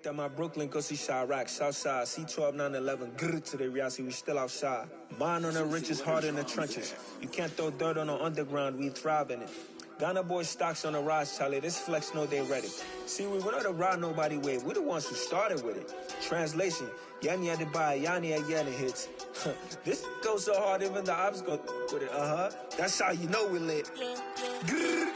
at my Brooklyn, go see Chirac, Southside, C12, 911, grrr to the reality, we still outside. Mine on the riches, hard in the trenches. You can't throw dirt on the underground, we thrive in it. Ghana boys stocks on the rise, Charlie, this flex know they ready. See, we not to ride nobody wave, we the ones who started with it. Translation, Yanni had to buy, Yanni had Yanni hits. This goes so hard, even the ops go with it, That's how you know we lit. Grrr.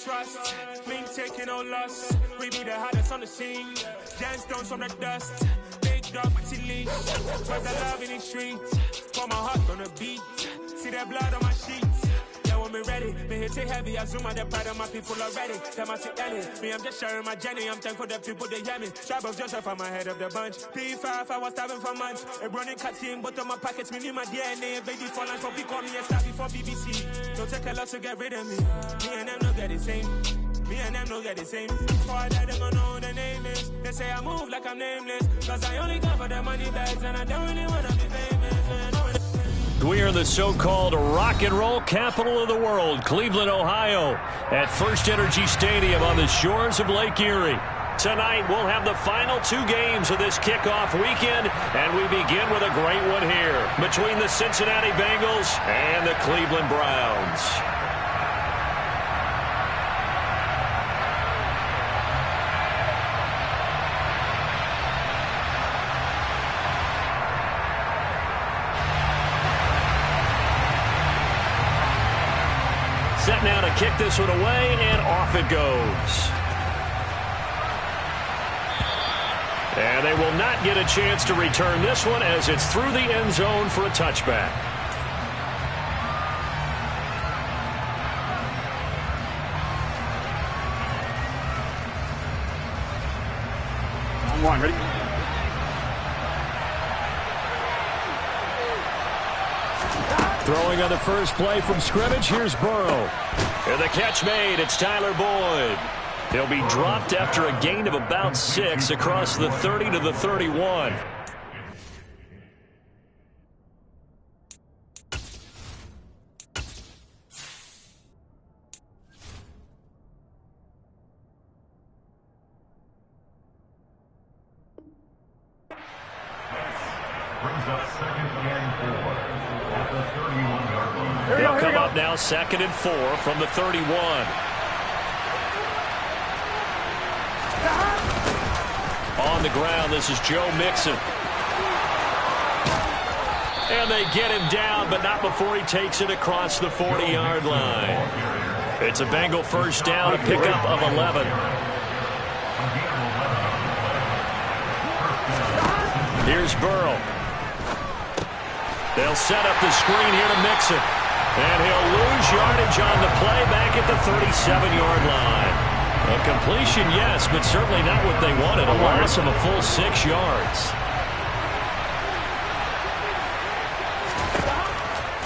Trust, me taking no loss. We be the hottest on the scene. Gemstones from the dust. Big dog with your leash. Where's the love in the streets? Pour my heart on the beat. See that blood on my sheets. Yeah, when we ready, me hit it heavy. I zoom out the pride of my people already. Tell my Ellie, me I'm just sharing my journey. I'm thankful that people they hear me. Trouble Joseph on my head of the bunch. P5, I was starving for months. A running cutscene, but on my pockets, me need my DNA. Baby for life, so be call me and start before BBC. Don't take a lot to get rid of me. Me and them no get the same. Me and them no get the same. Before I die, they gon' know who the name is. They say I move like I'm nameless. Cause I only come for the money bags and I don't really wanna be famous, man. We are the so-called rock and roll capital of the world, Cleveland, Ohio, at First Energy Stadium on the shores of Lake Erie. Tonight, we'll have the final two games of this kickoff weekend, and we begin with a great one here between the Cincinnati Bengals and the Cleveland Browns. Set now to kick this one away, and off it goes. And they will not get a chance to return this one as it's through the end zone for a touchback. On one, ready? Throwing on the first play from scrimmage, here's Burrow. And the catch made, it's Tyler Boyd. He'll be dropped after a gain of about 6 across the 30 to the 31. They'll come up now 2nd and 4 from the 31. On the ground, this is Joe Mixon. And they get him down, but not before he takes it across the 40-yard line. It's a Bengal first down, a pickup of 11. Here's Burrow. They'll set up the screen here to Mixon. And he'll lose yardage on the play back at the 37-yard line. A completion, yes, but certainly not what they wanted. A loss of a full 6 yards.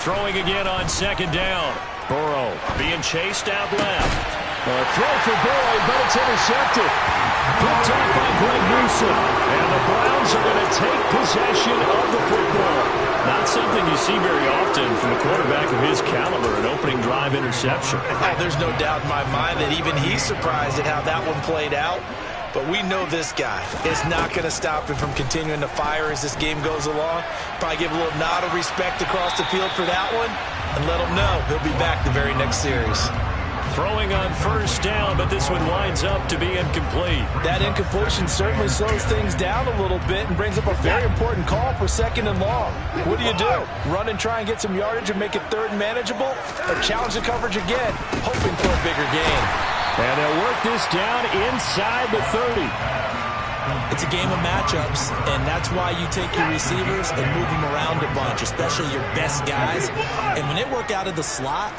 Throwing again on 2nd down. Burrow being chased out left. A throw for Boyd, but it's intercepted. Picked off by Greg Newsome. And the Browns are going to take possession of the football. Not something you see very often from a quarterback of his caliber, an opening drive interception. There's no doubt in my mind that even he's surprised at how that one played out. But we know this guy is not going to stop him from continuing to fire as this game goes along. Probably give a little nod of respect across the field for that one and let him know he'll be back the very next series. Throwing on first down, but this one winds up to be incomplete. That incompletion certainly slows things down a little bit and brings up a very important call for 2nd and long. What do? Run and try and get some yardage and make it 3rd and manageable? Or challenge the coverage again, hoping for a bigger gain? And they'll work this down inside the 30. It's a game of matchups, and that's why you take your receivers and move them around a bunch, especially your best guys. And when they work out of the slot,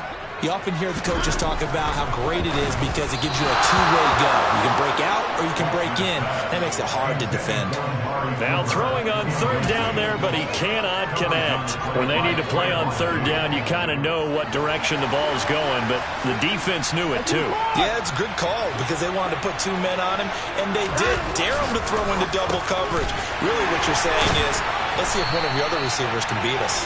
You often hear the coaches talk about how great it is because it gives you a two-way go. You can break out or you can break in. That makes it hard to defend. Now throwing on third down there, but he cannot connect. When they need to play on third down, you kind of know what direction the ball's going, but the defense knew it too. Yeah, it's a good call because they wanted to put two men on him, and they did. Dare him to throw into double coverage. Really what you're saying is, let's see if one of your other receivers can beat us.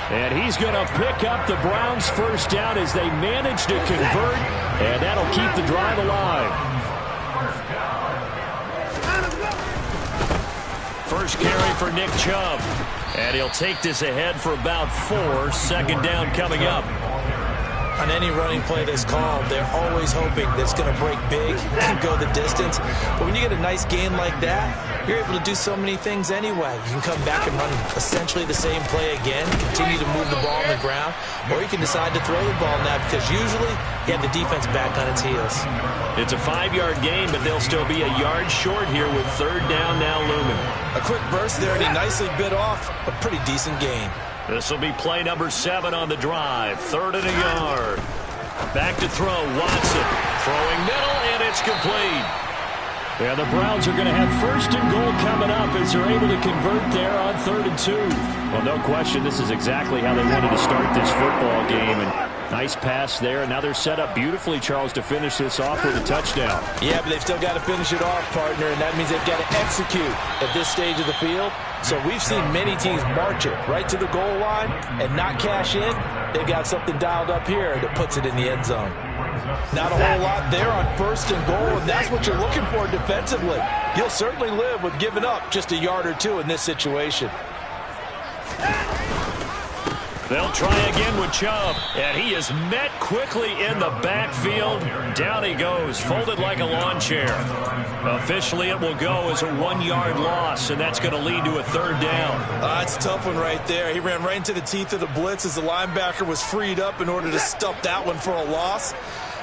And he's going to pick up the Browns' first down as they manage to convert, and that'll keep the drive alive. First carry for Nick Chubb, and he'll take this ahead for about 4. Second down coming up. On any running play that's called, they're always hoping that it's going to break big and go the distance. But when you get a nice gain like that, you're able to do so many things anyway. You can come back and run essentially the same play again, continue to move the ball on the ground, or you can decide to throw the ball now because usually you have the defense back on its heels. It's a 5-yard gain, but they'll still be a yard short here with third down now looming. A quick burst there, and he nicely bit off a pretty decent gain. This will be play number 7 on the drive. 3rd and a yard. Back to throw, Watson. Throwing middle, and it's complete. Yeah, the Browns are going to have 1st and goal coming up as they're able to convert there on 3rd and 2. Well, no question, this is exactly how they wanted to start this football game. And nice pass there, and now they're set up beautifully, Charles, to finish this off with a touchdown. Yeah, but they've still got to finish it off, partner, and that means they've got to execute at this stage of the field. So we've seen many teams march it right to the goal line and not cash in. They've got something dialed up here that puts it in the end zone. Not a whole lot there on 1st and goal, and that's what you're looking for defensively. You'll certainly live with giving up just a yard or 2 in this situation. They'll try again with Chubb, and he is met quickly in the backfield. Down he goes, folded like a lawn chair. Officially, it will go as a 1-yard loss, and that's going to lead to a 3rd down. That's a tough one right there. He ran right into the teeth of the blitz as the linebacker was freed up in order to stuff that one for a loss.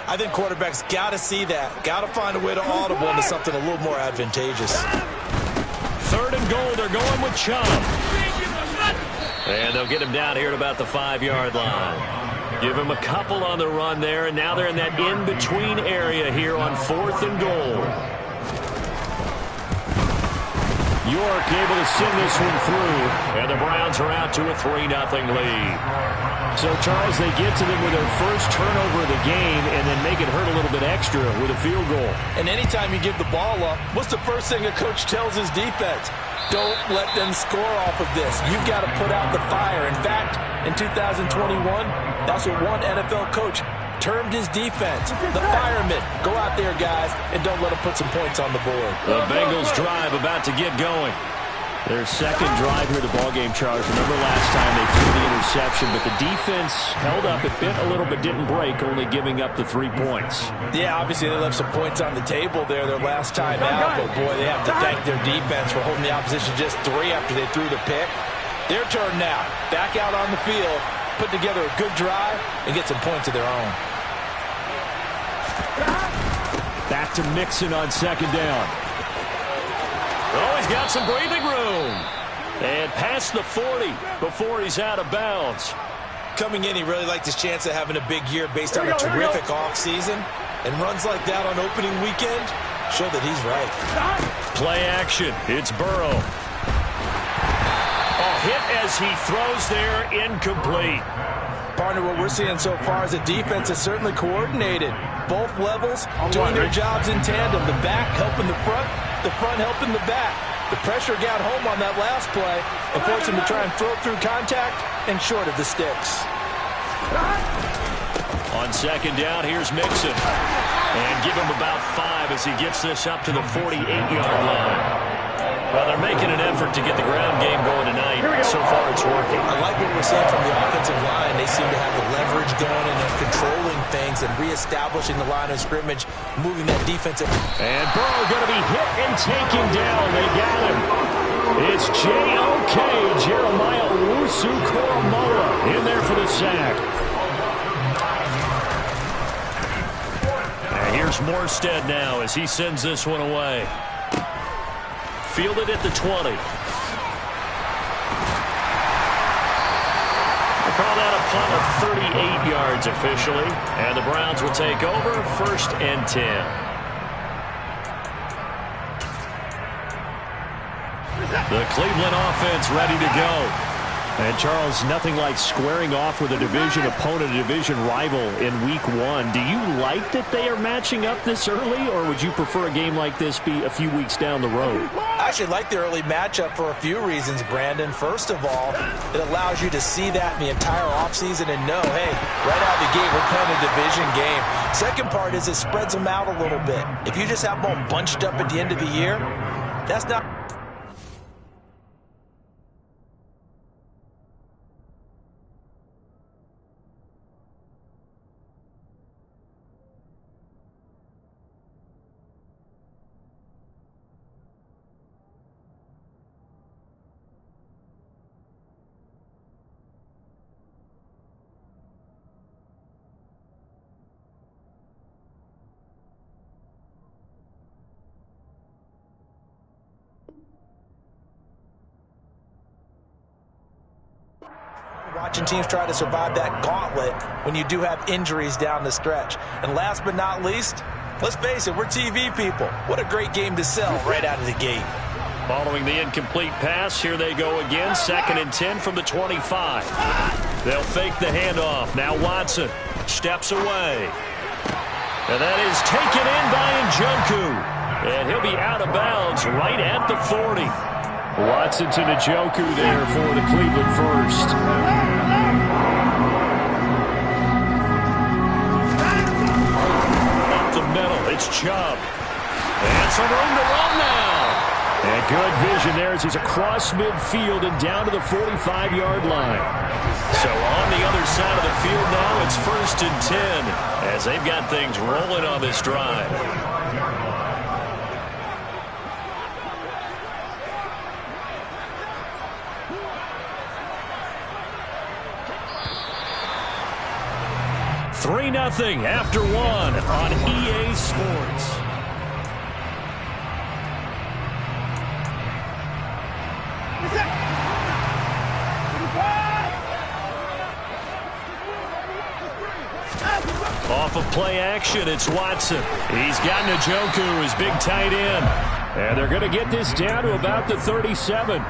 I think quarterbacks got to see that. Got to find a way to audible into something a little more advantageous. 3rd and goal, they're going with Chubb. And they'll get him down here at about the 5-yard line. Give him a couple on the run there, and now they're in that in-between area here on 4th and goal. York able to send this one through, and the Browns are out to a 3-0 lead. So, Charles, they get to them with their first turnover of the game and then make it hurt a little bit extra with a field goal. And anytime you give the ball up, what's the first thing a coach tells his defense? Don't let them score off of this. You've got to put out the fire. In fact, in 2021, that's what one NFL coach termed his defense. The firemen. Go out there, guys, and don't let them put some points on the board. The Bengals drive about to get going. Their second drive here of the ballgame, Charles. Remember last time they threw the interception, but the defense held up. It bit a little bit, didn't break, only giving up the 3 points. Yeah, obviously they left some points on the table there their last time out, but boy, they have to thank their defense for holding the opposition just 3 after they threw the pick. Their turn now. Back out on the field, put together a good drive, and get some points of their own. Back to Mixon on 2nd down. Oh, he's got some breathing room. And past the 40 before he's out of bounds. Coming in, he really liked his chance of having a big year based on a terrific offseason. And runs like that on opening weekend show that he's right. Play action. It's Burrow. A hit as he throws there, incomplete. Partner, what we're seeing so far is the defense is certainly coordinated. Both levels doing their jobs in tandem. The back helping the front helping the back. The pressure got home on that last play and forced him to try and throw through contact and short of the sticks. On 2nd down, here's Mixon. And give him about 5 as he gets this up to the 48-yard line. Well, they're making an effort to get the ground game going tonight. So far, it's working. I like what we're seeing from the offensive line. They seem to have the leverage going and they're controlling things and reestablishing the line of scrimmage, moving that defensive. And Burrow going to be hit and taken down. They got him. It's J.O.K. Jeremiah Owusu-Koramoah in there for the sack. And here's Morstead now as he sends this one away. Fielded at the 20. They call that a punt of 38 yards officially, and the Browns will take over 1st and 10. The Cleveland offense ready to go. And, Charles, nothing like squaring off with a division opponent, a division rival in Week 1. Do you like that they are matching up this early, or would you prefer a game like this be a few weeks down the road? I actually like the early matchup for a few reasons, Brandon. First of all, it allows you to see that in the entire offseason and know, hey, right out of the gate, we're playing a division game. Second part is it spreads them out a little bit. If you just have them all bunched up at the end of the year, that's not... Watching teams try to survive that gauntlet when you do have injuries down the stretch. And last but not least, let's face it, we're TV people. What a great game to sell right out of the gate. Following the incomplete pass, here they go again. 2nd and 10 from the 25. They'll fake the handoff. Now Watson steps away. And that is taken in by Njoku. And he'll be out of bounds right at the 40. Watson to Njoku there for the Cleveland first. Up the middle, it's Chubb. And some room to run now. And good vision there as he's across midfield and down to the 45-yard line. So on the other side of the field now, it's 1st and 10 as they've got things rolling on this drive. Nothing after 1 on EA Sports. Off of play action, it's Watson. He's got Njoku, his big tight end. And they're going to get this down to about the 37.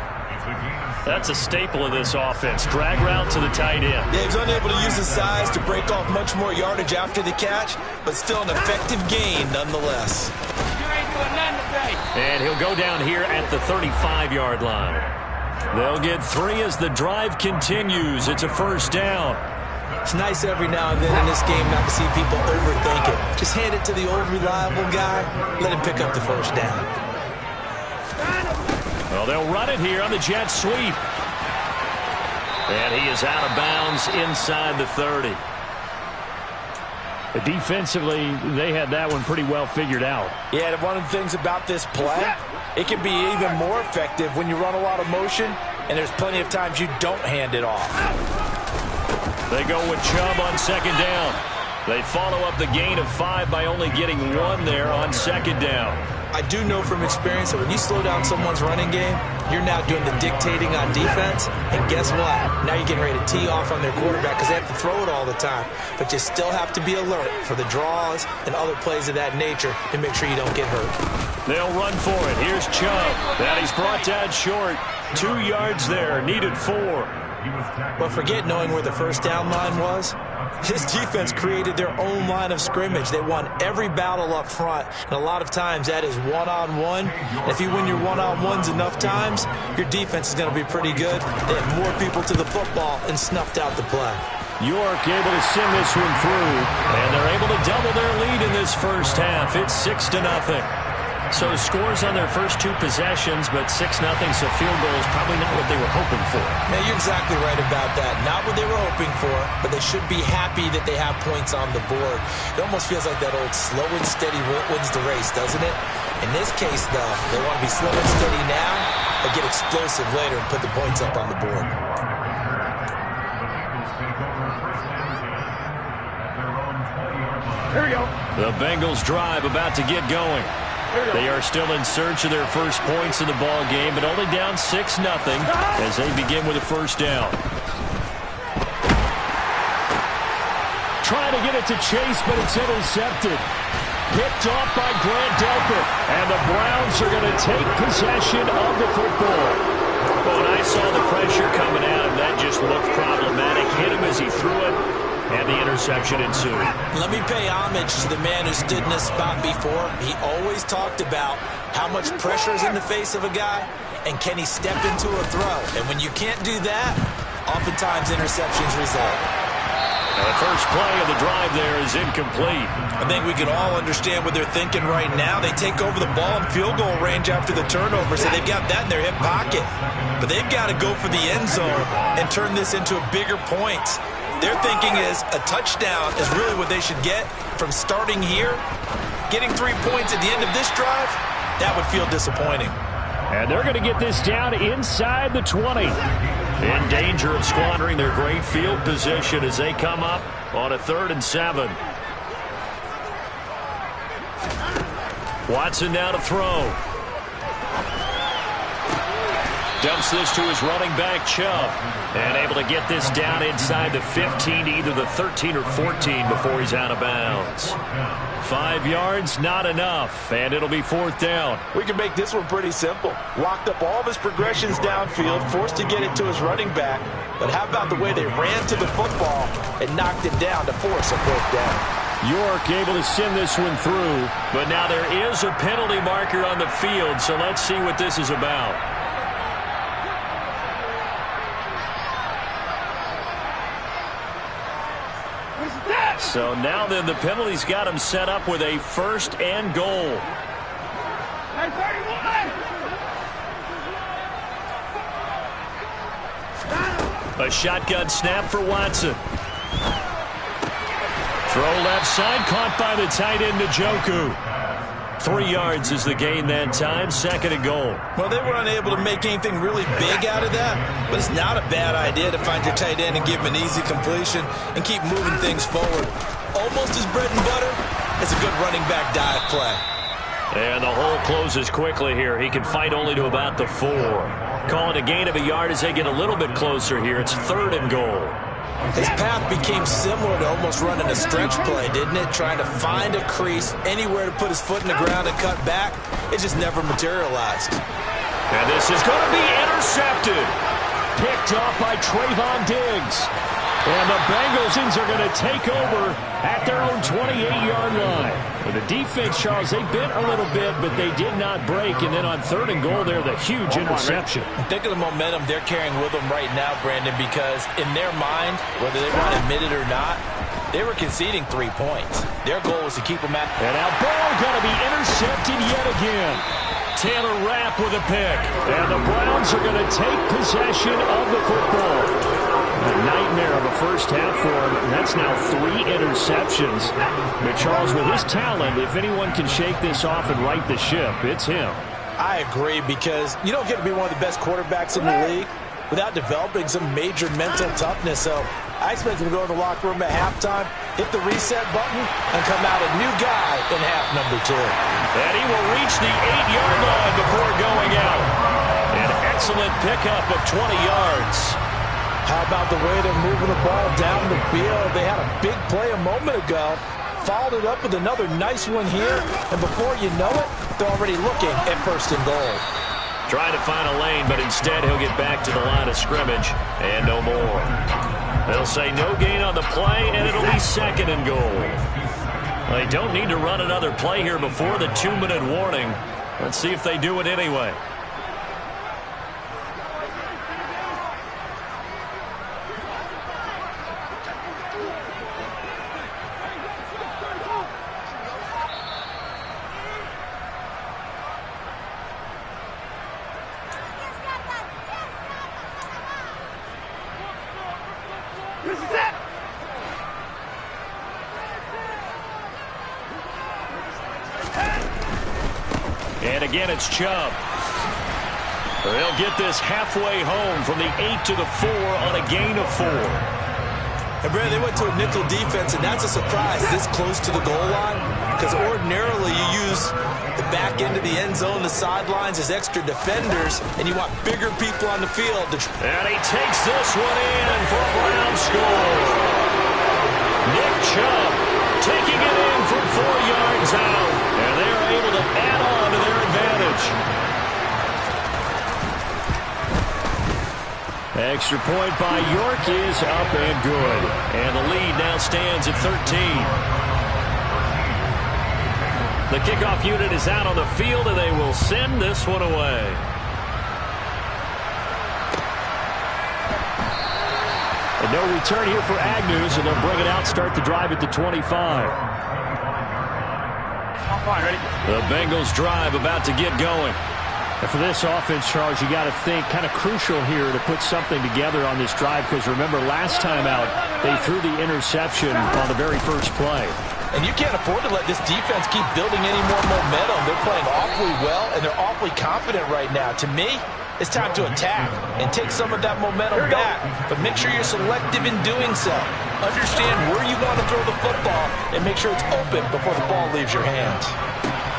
That's a staple of this offense. Drag route to the tight end. Yeah, he's unable to use his size to break off much more yardage after the catch, but still an effective gain nonetheless. And he'll go down here at the 35-yard line. They'll get 3 as the drive continues. It's a 1st down. It's nice every now and then in this game not to see people overthink it. Just hand it to the old reliable guy. Let him pick up the 1st down. Well, they'll run it here on the jet sweep. And he is out of bounds inside the 30. Defensively, they had that one pretty well figured out. Yeah, one of the things about this play, it can be even more effective when you run a lot of motion, and there's plenty of times you don't hand it off. They go with Chubb on 2nd down. They follow up the gain of 5 by only getting 1 there on 2nd down. I do know from experience that when you slow down someone's running game, you're now doing the dictating on defense. And guess what? Now you're getting ready to tee off on their quarterback because they have to throw it all the time. But you still have to be alert for the draws and other plays of that nature to make sure you don't get hurt. They'll run for it. Here's Chubb. That he's brought down short. 2 yards there. Needed 4. But forget knowing where the 1st down line was. This defense created their own line of scrimmage. They won every battle up front, and a lot of times that is one-on-one. If you win your one-on-ones enough times, your defense is going to be pretty good. They had more people to the football and snuffed out the play. York able to send this one through, and they're able to double their lead in this 1st half. It's 6-0. So scores on their first 2 possessions, but 6-0, so field goal is probably not what they were hoping for. Now, you're exactly right about that. Not what they were hoping for, but they should be happy that they have points on the board. It almost feels like that old slow and steady wins the race, doesn't it? In this case, though, they want to be slow and steady now, but get explosive later and put the points up on the board. Here we go. The Bengals drive about to get going. They are still in search of their first points in the ball game, but only down 6-0 as they begin with a 1st down. trying to get it to Chase, but it's intercepted. Picked off by Grant Delpit. And the Browns are going to take possession of the football. Well, when I saw the pressure coming at him, that just looked problematic. Hit him as he threw it, and the interception ensued. Let me pay homage to the man who stood in this spot before. He always talked about how much pressure is in the face of a guy, and can he step into a throw. And when you can't do that, oftentimes interceptions result. And the first play of the drive there is incomplete. I think we can all understand what they're thinking right now. They take over the ball in field goal range after the turnover, so they've got that in their hip pocket. But they've got to go for the end zone and turn this into a bigger point. Their thinking is a touchdown is really what they should get from starting here. Getting 3 points at the end of this drive, that would feel disappointing. And they're going to get this down inside the 20. In danger of squandering their great field position as they come up on a 3rd and 7. Watson now to throw. Dumps this to his running back, Chubb. And able to get this down inside the 15 to either the 13 or 14 before he's out of bounds. 5 yards, not enough, and it'll be 4th down. We can make this one pretty simple. Locked up all of his progressions downfield, forced to get it to his running back. But how about the way they ran to the football and knocked it down to force a 4th down? York able to send this one through, but now there is a penalty marker on the field, so let's see what this is about. So now then the penalty's got him set up with a 1st and goal. A shotgun snap for Watson. Throw left side, caught by the tight end Njoku. 3 yards is the gain that time, 2nd and goal. Well, they were unable to make anything really big out of that, but it's not a bad idea to find your tight end and give him an easy completion and keep moving things forward. Almost as bread and butter as a good running back dive play. And the hole closes quickly here. He can fight only to about the 4. Calling a gain of a yard as they get a little bit closer here. It's 3rd and goal. His path became similar to almost running a stretch play, didn't it? Trying to find a crease, anywhere to put his foot in the ground and cut back. It just never materialized. And this is going to be intercepted. Picked off by Trayvon Diggs. And the Bengals are going to take over at their own 28-yard line. And the defense, Charles, they bent a little bit, but they did not break. And then on 3rd and goal, they're the huge interception. Think of the momentum they're carrying with them right now, Brandon, because in their mind, whether they want to admit it or not, they were conceding 3 points. Their goal was to keep them at. And now ball going to be intercepted yet again. Taylor Rapp with a pick. And the Browns are going to take possession of the football. A nightmare of a first half for him. And that's now 3 interceptions. But Charles, with his talent, if anyone can shake this off and right the ship, it's him. I agree, because you don't get to be one of the best quarterbacks in the league without developing some major mental toughness. So I expect him to go in the locker room at halftime, hit the reset button, and come out a new guy in half number 2. And he will reach the 8-yard line before going out. An excellent pickup of 20 yards. How about the way they're moving the ball down the field? They had a big play a moment ago, followed it up with another nice one here, and before you know it, they're already looking at 1st and goal. Trying to find a lane, but instead he'll get back to the line of scrimmage, and no more. They'll say no gain on the play, and it'll be 2nd and goal. They don't need to run another play here before the 2-minute warning. Let's see if they do it anyway. And again, it's Chubb. They'll get this halfway home from the 8 to the 4 on a gain of 4. And, Brad, they went to a nickel defense, and that's a surprise this close to the goal line, because ordinarily you use the back end of the end zone, the sidelines as extra defenders, and you want bigger people on the field. And he takes this one in for a Brown score. Nick Chubb taking it in from 4 yards out. And they are able to add on to their advantage. Extra point by York is up and good. And the lead now stands at 13. The kickoff unit is out on the field, and they will send this one away. And no return here for Agnews, and they'll bring it out, start the drive at the 25. The Bengals drive about to get going. And for this offense, Charles, you got to think kind of crucial here to put something together on this drive, because remember last time out they threw the interception on the very first play. And you can't afford to let this defense keep building any more momentum. They're playing awfully well, and they're awfully confident right now. To me, it's time to attack and take some of that momentum back. But make sure you're selective in doing so. Understand where you want to throw the football and make sure it's open before the ball leaves your hands.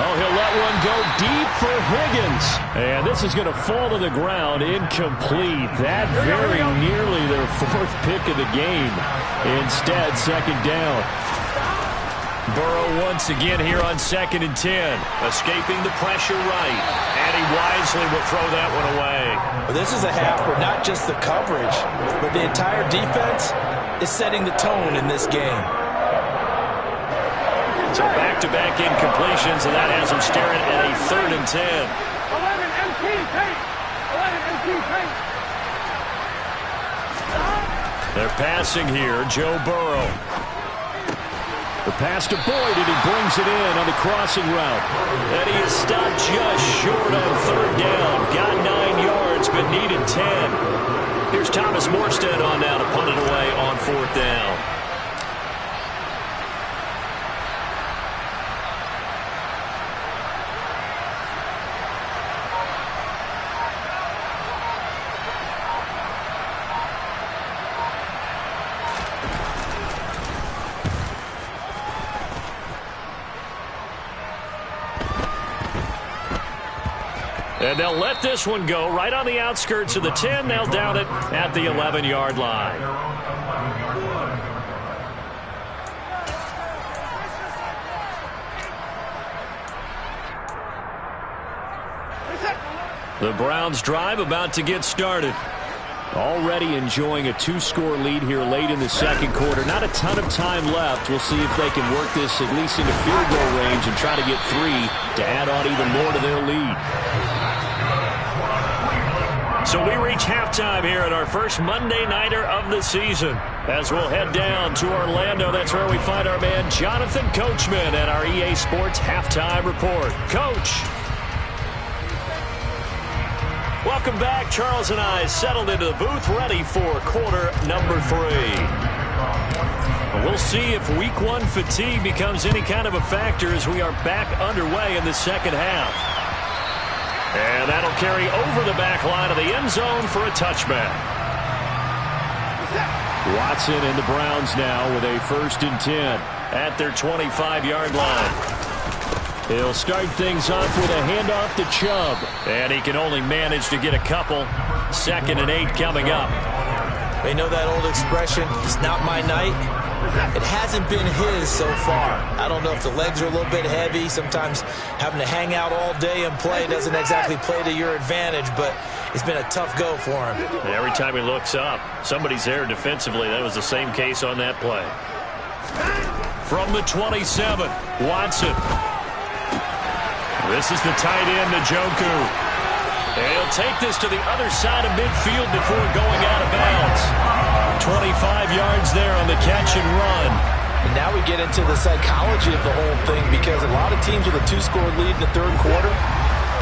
Oh, he'll let one go deep for Higgins. And this is going to fall to the ground incomplete. That very nearly their 4th pick of the game. Instead, second down. Burrow once again here on 2nd and 10. Escaping the pressure right. And he wisely will throw that one away. Well, this is a half where not just the coverage, but the entire defense is setting the tone in this game. So back-to-back incompletions, and that has him staring at a 3rd and 10. 11 MT tape. 11 MT tape. They're passing here. Joe Burrow. The pass to Boyd, and he brings it in on the crossing route. And he is stopped just short on 3rd down. Got 9 yards, but needed 10. Here's Thomas Morstead on now to punt it away on 4th down. And they'll let this one go right on the outskirts of the 10. They'll down it at the 11-yard line. The Browns drive about to get started. Already enjoying a 2-score lead here late in the 2nd quarter. Not a ton of time left. We'll see if they can work this at least into field goal range and try to get 3 to add on even more to their lead. So we reach halftime here at our first Monday Nighter of the season. As we'll head down to Orlando, that's where we find our man Jonathan Coachman at our EA Sports Halftime Report. Coach. Welcome back. Charles and I settled into the booth, ready for quarter number 3. We'll see if week 1 fatigue becomes any kind of a factor as we are back underway in the 2nd half. And that'll carry over the back line of the end zone for a touchback. Watson and the Browns now with a 1st and 10 at their 25-yard line. He'll start things off with a handoff to Chubb. And he can only manage to get a couple. 2nd and 8 coming up. They know that old expression, it's not my night. It hasn't been his so far. I don't know if the legs are a little bit heavy. Sometimes having to hang out all day and play doesn't exactly play to your advantage, but it's been a tough go for him. And every time he looks up, somebody's there defensively. That was the same case on that play. From the 27, Watson. This is the tight end, Njoku. And he'll take this to the other side of midfield before going out of bounds. 25 yards there on the catch and run. And now we get into the psychology of the whole thing, because a lot of teams with a 2-score lead in the 3rd quarter,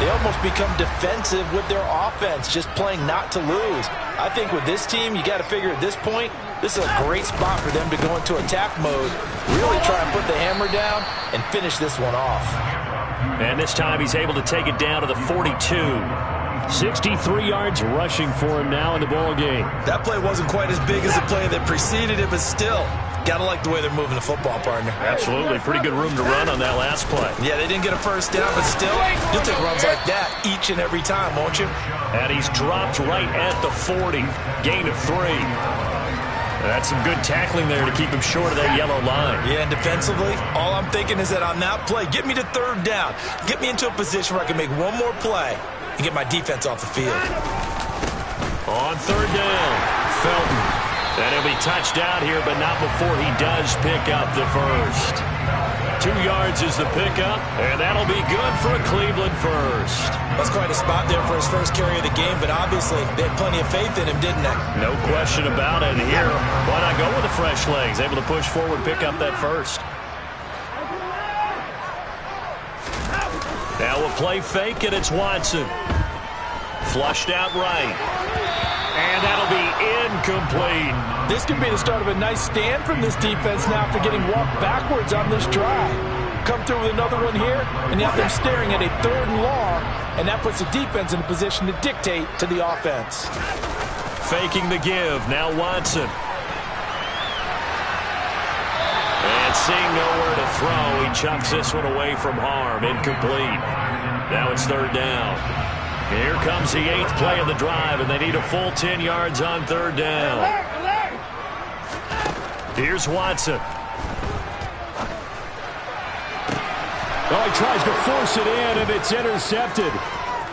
they almost become defensive with their offense, just playing not to lose. I think with this team, you got to figure at this point, this is a great spot for them to go into attack mode, really try and put the hammer down and finish this one off. And this time he's able to take it down to the 42. 63 yards rushing for him now in the ball game. That play wasn't quite as big as the play that preceded it, but still, gotta like the way they're moving the football, partner. Absolutely. Pretty good room to run on that last play. Yeah, they didn't get a 1st down, but still, you'll take runs like that each and every time, won't you? And he's dropped right at the 40. Gain of 3. That's some good tackling there to keep him short of that yellow line. Yeah, and defensively, all I'm thinking is that on that play, get me to third down. Get me into a position where I can make one more play and get my defense off the field. On third down, Felton. And he'll be touched down here, but not before he does pick up the first. 2 yards is the pickup, and that'll be good for a Cleveland first. That's quite a spot there for his first carry of the game, but obviously they had plenty of faith in him, didn't they? No question about it. Here, why not go with the fresh legs? Able to push forward, pick up that first. Now we'll play fake, and it's Watson. Flushed out right. And that'll be incomplete. This could be the start of a nice stand from this defense now after getting walked backwards on this drive. Come through with another one here, and you have them staring at a 3rd and long, and that puts the defense in a position to dictate to the offense. Faking the give. Now Watson. And seeing nowhere to throw, he chucks this one away from harm. Incomplete. Now it's 3rd down. Here comes the 8th play of the drive, and they need a full 10 yards on 3rd down. Here's Watson. Oh, he tries to force it in, and it's intercepted.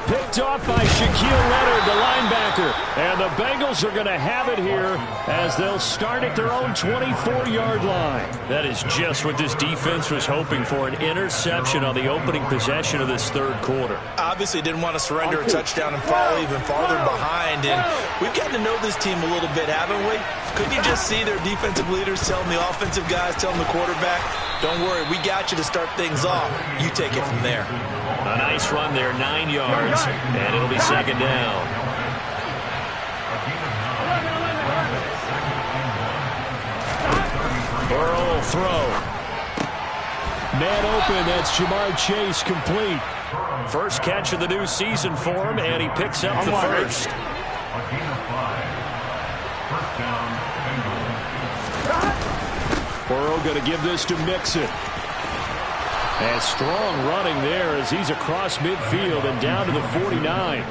Picked off by Shaquille Leonard, the linebacker. And the Bengals are going to have it here as they'll start at their own 24-yard line. That is just what this defense was hoping for, an interception on the opening possession of this 3rd quarter. Obviously didn't want to surrender a touchdown and fall even farther behind. And we've gotten to know this team a little bit, haven't we? Couldn't you just see their defensive leaders telling the offensive guys, telling the quarterback, don't worry, we got you to start things off. You take it from there. A nice run there, 9 yards, and it'll be 2nd down. Burrow will throw. Man open, that's Jamar Chase, complete. First catch of the new season for him, and he picks up the first. Burrow going to give this to Mixon. And strong running there as he's across midfield and down to the 49.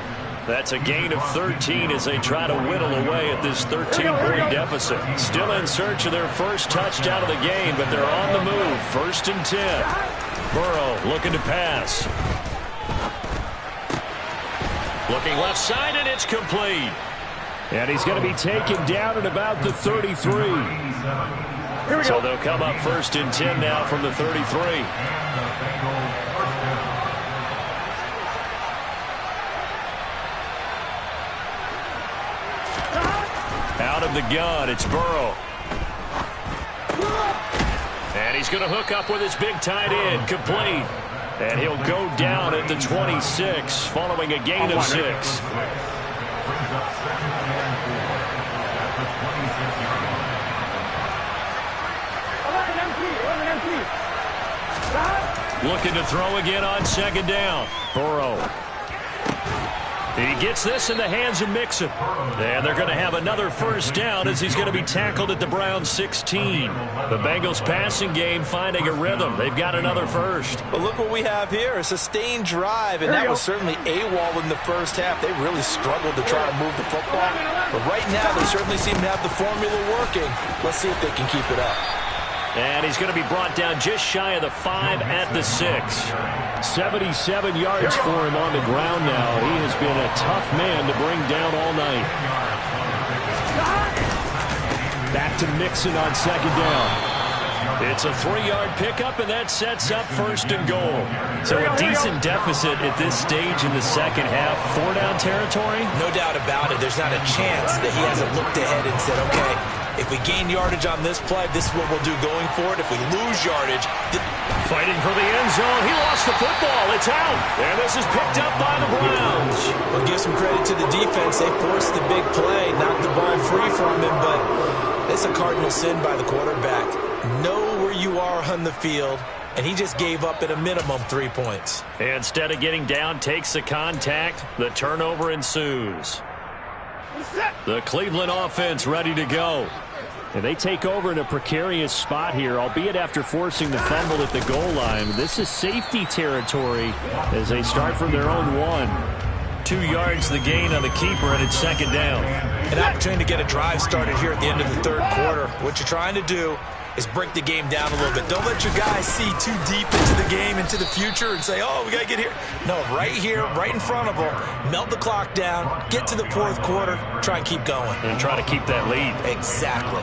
That's a gain of 13 as they try to whittle away at this 13-point deficit. Still in search of their first touchdown of the game, but they're on the move. 1st and 10. Burrow looking to pass. Looking left side, and it's complete. And he's going to be taken down at about the 33. So they'll come up 1st and 10 now from the 33. Out of the gun, it's Burrow. And he's going to hook up with his big tight end, complete. And he'll go down at the 26 following a gain of 6. Looking to throw again on 2nd down. Burrow. He gets this in the hands of Mixon. And they're going to have another first down as he's going to be tackled at the Browns 16. The Bengals passing game finding a rhythm. They've got another first. But look what we have here, a sustained drive, and that was certainly AWOL in the first half. They really struggled to try to move the football. But right now, they certainly seem to have the formula working. Let's see if they can keep it up. And he's going to be brought down just shy of the 5 at the 6. 77 yards for him on the ground now. He has been a tough man to bring down all night. Back to Mixon on 2nd down. It's a 3-yard pickup, and that sets up 1st and goal. So a decent deficit at this stage in the second half. 4-down territory? No doubt about it. There's not a chance that he hasn't looked ahead and said, okay, if we gain yardage on this play, this is what we'll do going forward. If we lose yardage... Fighting for the end zone. He lost the football. It's out. And this is picked up by the Browns. We'll give some credit to the defense. They forced the big play, knocked the ball free from him, but it's a cardinal sin by the quarterback. Know where you are on the field, and he just gave up at a minimum 3 points. Instead of getting down, takes the contact. The turnover ensues. The Cleveland offense ready to go. And they take over in a precarious spot here, albeit after forcing the fumble at the goal line. This is safety territory as they start from their own 1. 2 yards the gain on the keeper, and it's second down. An opportunity to get a drive started here at the end of the third quarter. What you're trying to do is break the game down a little bit. Don't let your guys see too deep into the game, into the future, and say, oh, we got to get here. No, right here, right in front of them, melt the clock down, get to the fourth quarter, try and keep going. And try to keep that lead. Exactly.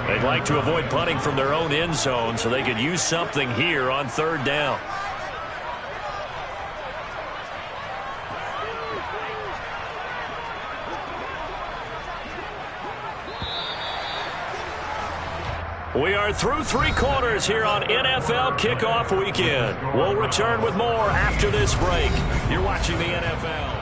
They'd like to avoid punting from their own end zone so they could use something here on third down. We are through 3 quarters here on NFL Kickoff Weekend. We'll return with more after this break. You're watching the NFL.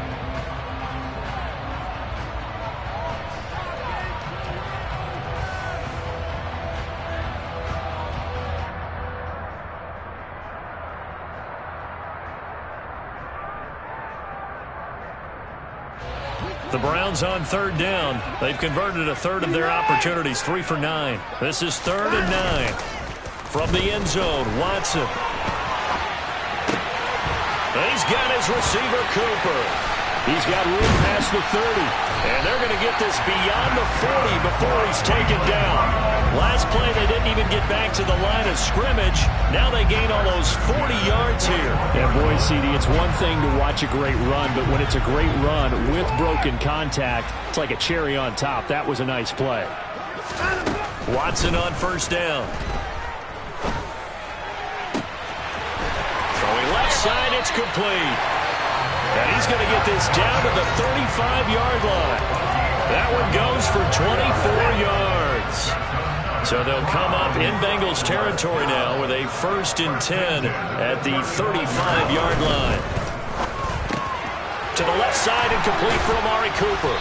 The Browns on third down. They've converted a third of their opportunities, 3 for 9. This is 3rd and 9. From the end zone, Watson. He's got his receiver, Cooper. He's got room past the 30. And they're going to get this beyond the 40 before he's taken down. Last play, they didn't even get back to the line of scrimmage. Now they gain almost 40 yards here. And boy, CD, it's one thing to watch a great run, but when it's a great run with broken contact, it's like a cherry on top. That was a nice play. Watson on first down. Throwing left side, it's complete. And he's going to get this down to the 35-yard line. That one goes for 24 yards. So they'll come up in Bengals territory now with a 1st and 10 at the 35-yard line. To the left side and complete for Amari Cooper.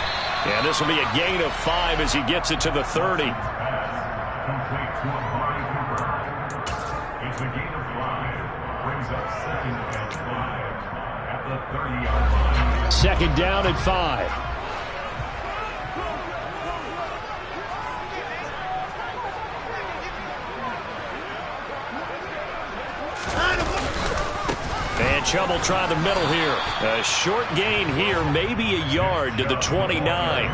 And this will be a gain of 5 as he gets it to the 30. Complete to Amari Cooper. It's a gain of 5. Brings up 2nd and 5 at the 30-yard line. 2nd down and 5. And Chubb will try the middle here. A short gain here, maybe a yard to the 29.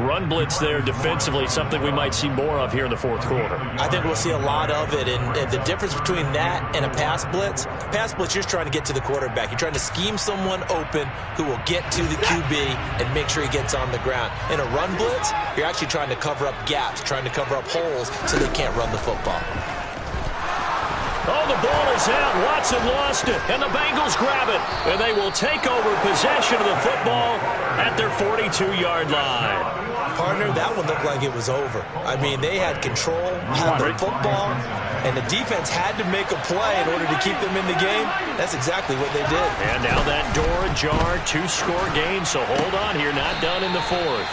Run blitz there defensively, something we might see more of here in the fourth quarter. I think we'll see a lot of it, and the difference between that and a pass blitz, you're just trying to get to the quarterback. You're trying to scheme someone open who will get to the QB and make sure he gets on the ground. In a run blitz, you're actually trying to cover up gaps, trying to cover up holes so they can't run the football. Oh, the ball is out. Watson lost it, and the Bengals grab it. And they will take over possession of the football at their 42-yard line. Partner, that one looked like it was over. I mean, they had control, had the football, and the defense had to make a play in order to keep them in the game. That's exactly what they did. And now that door ajar, 2-score game, so hold on here, not done in the 4th.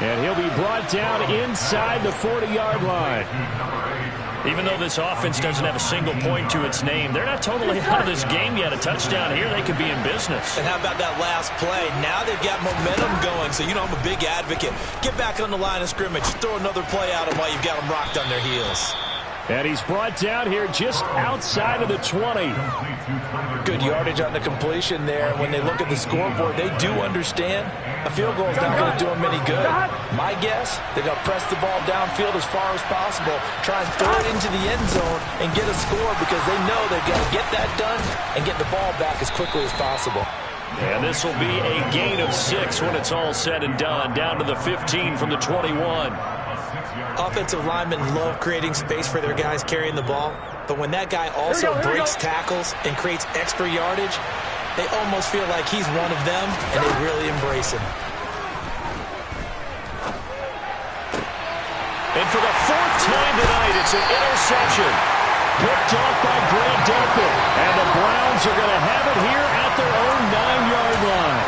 And he'll be brought down inside the 40-yard line. Even though this offense doesn't have a single point to its name, they're not totally out of this game yet. A touchdown here, they could be in business. And how about that last play? Now they've got momentum going, so you know I'm a big advocate. Get back on the line of scrimmage. Throw another play at them while you've got them rocked on their heels. And he's brought down here just outside of the 20. Good yardage on the completion there. When they look at the scoreboard, they do understand a field goal is not going to do them any good. My guess, they're going to press the ball downfield as far as possible, try and throw it into the end zone and get a score because they know they've got to get that done and get the ball back as quickly as possible. And this will be a gain of 6 when it's all said and done, down to the 15 from the 21. Offensive linemen love creating space for their guys carrying the ball, but when that guy also breaks tackles and creates extra yardage, they almost feel like he's one of them, and they really embrace him. And for the 4th time tonight, it's an interception. Picked off by Grant Delpit. And the Browns are going to have it here at their own 9-yard line.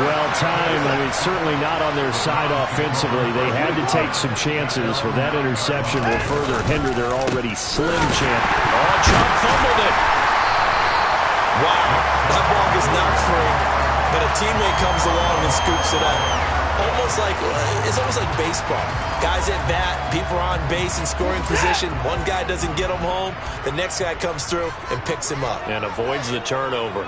Well timed. I mean, certainly not on their side offensively. They had to take some chances, for that interception will further hinder their already slim chance. Oh, Chubb fumbled it. Wow, that ball gets knocked free, but a teammate comes along and scoops it up. It's almost like baseball. Guys at bat, people are on base in scoring position. One guy doesn't get him home. The next guy comes through and picks him up. And avoids the turnover.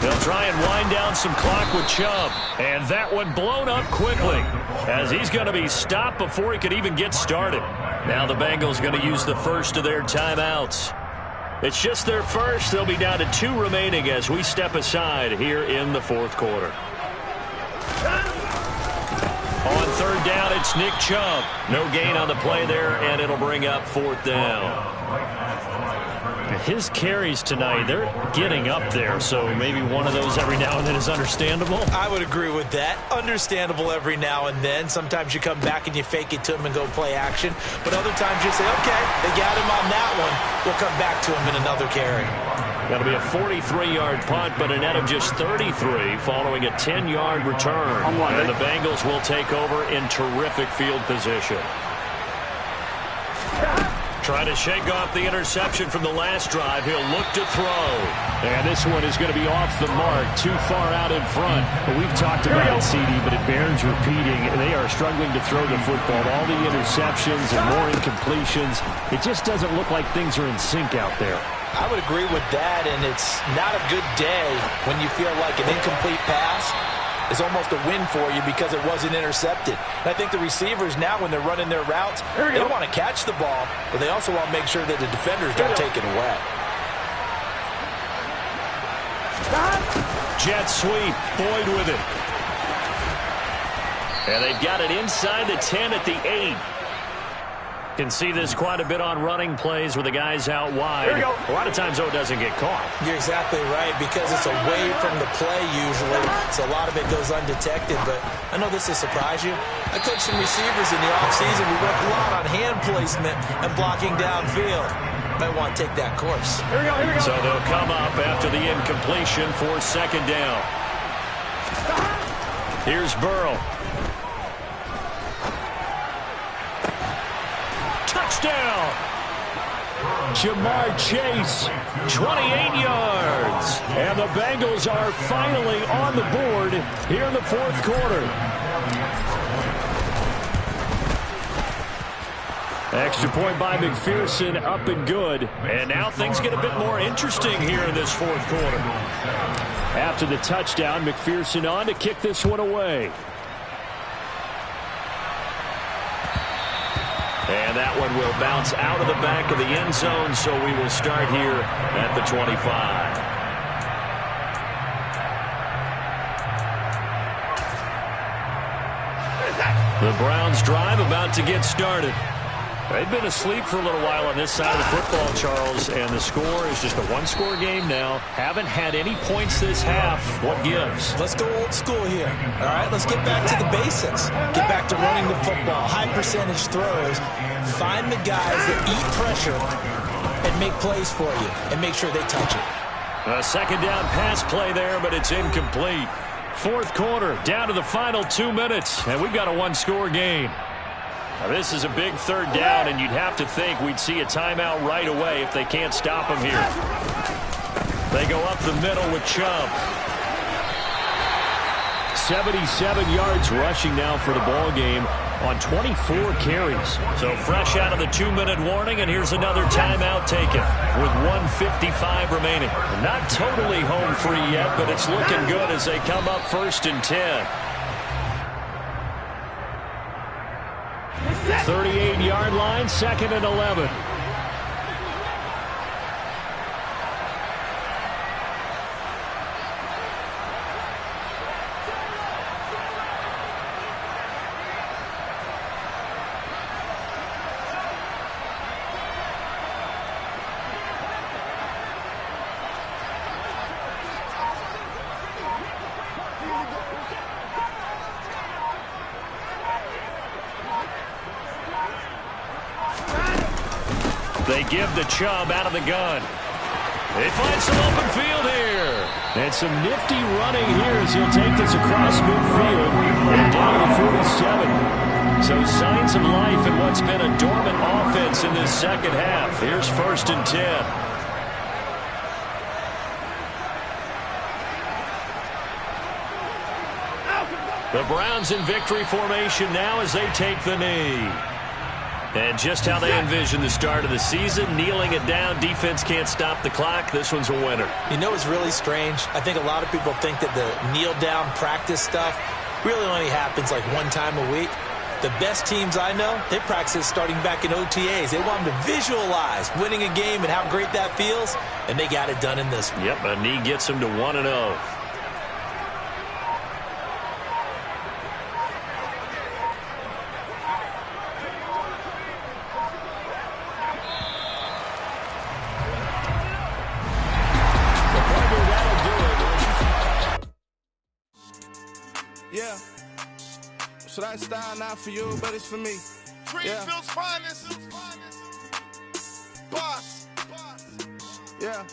They'll try and wind down some clock with Chubb. And that one blown up quickly as he's going to be stopped before he could even get started. Now the Bengals going to use the first of their timeouts. It's just their first. They'll be down to 2 remaining as we step aside here in the fourth quarter. On third down, it's Nick Chubb. No gain on the play there, and it'll bring up fourth down. His carries tonight, they're getting up there, so maybe one of those every now and then is understandable. I would agree with that. Understandable every now and then. Sometimes you come back and you fake it to him and go play action. But other times you say, okay, they got him on that one. We'll come back to him in another carry. That'll be a 43-yard punt, but a net of just 33 following a 10-yard return. And the Bengals will take over in terrific field position. Trying to shake off the interception from the last drive. He'll look to throw. And this one is going to be off the mark, too far out in front. But we've talked about it, CD, but it bears repeating. They are struggling to throw the football. All the interceptions and more incompletions. It just doesn't look like things are in sync out there. I would agree with that, and it's not a good day when you feel like an incomplete pass is almost a win for you because it wasn't intercepted. And I think the receivers now, when they're running their routes, they want to catch the ball, but they also want to make sure that the defenders don't take it away. Jet sweep, Boyd with it. And they've got it inside the 10 at the 8. Can see this quite a bit on running plays with the guys out wide. A lot of times, though, it doesn't get caught. You're exactly right, because it's away from the play usually, so a lot of it goes undetected. But I know this will surprise you. I coached some receivers in the offseason. We work a lot on hand placement and blocking downfield. Might want to take that course. Here we go. So they'll come up after the incompletion for second down. Here's Burrow. Touchdown! Jamar Chase, 28 yards. And the Bengals are finally on the board here in the fourth quarter. Extra point by McPherson, up and good. And now things get a bit more interesting here in this fourth quarter. After the touchdown, McPherson on to kick this one away. And that one will bounce out of the back of the end zone, so we will start here at the 25. The Browns drive about to get started. They've been asleep for a little while on this side of the football, Charles, and the score is just a one-score game now. Haven't had any points this half. What gives? Let's go old school here. All right, let's get back to the basics. Get back to running the football, high-percentage throws. Find the guys that eat pressure and make plays for you and make sure they touch it. A second down pass play there, but it's incomplete. Fourth quarter, down to the final 2 minutes, and we've got a one-score game. Now, this is a big third down, and you'd have to think we'd see a timeout right away if they can't stop him here. They go up the middle with Chubb. 77 yards rushing now for the ball game on 24 carries. So fresh out of the 2-minute warning, and here's another timeout taken with 1:55 remaining. Not totally home free yet, but it's looking good as they come up 1st and 10. 38-yard line, 2nd and 11. They give the Chubb out of the gun. They find some open field here. And some nifty running here as he'll take this across midfield and down to the 47. So signs of life in what's been a dormant offense in this second half. Here's 1st and 10. The Browns in victory formation now as they take the knee. And just how they envision the start of the season, kneeling it down, defense can't stop the clock. This one's a winner. You know what's really strange? I think a lot of people think that the kneel-down practice stuff really only happens like one time a week. The best teams I know, they practice starting back in OTAs. They want them to visualize winning a game and how great that feels, and they got it done in this one. Yep, a knee gets them to 1-0. Yeah. So that style not for you, but it's for me. Greenfield's finest. Boss. Yeah.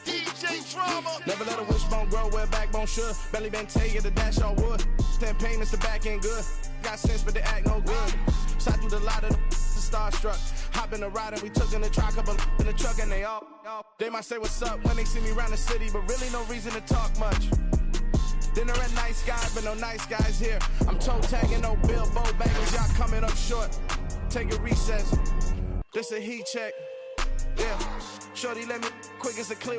DJ Drama. Never let a wishbone grow where a backbone should. Belly been tell you the dash all wood. 10 payments, the back end good. Got sense, but they act no good. So I do the lot of the starstruck. Hop in the ride and we took in the truck, couple in the truck, and they all. They might say what's up when they see me around the city, but really no reason to talk much. Dinner at nice guys, but no nice guys here. I'm toe tagging, no Bilbo baggage, y'all coming up short. Take a recess. This a heat check. Yeah. Shorty, let me quick as a clear.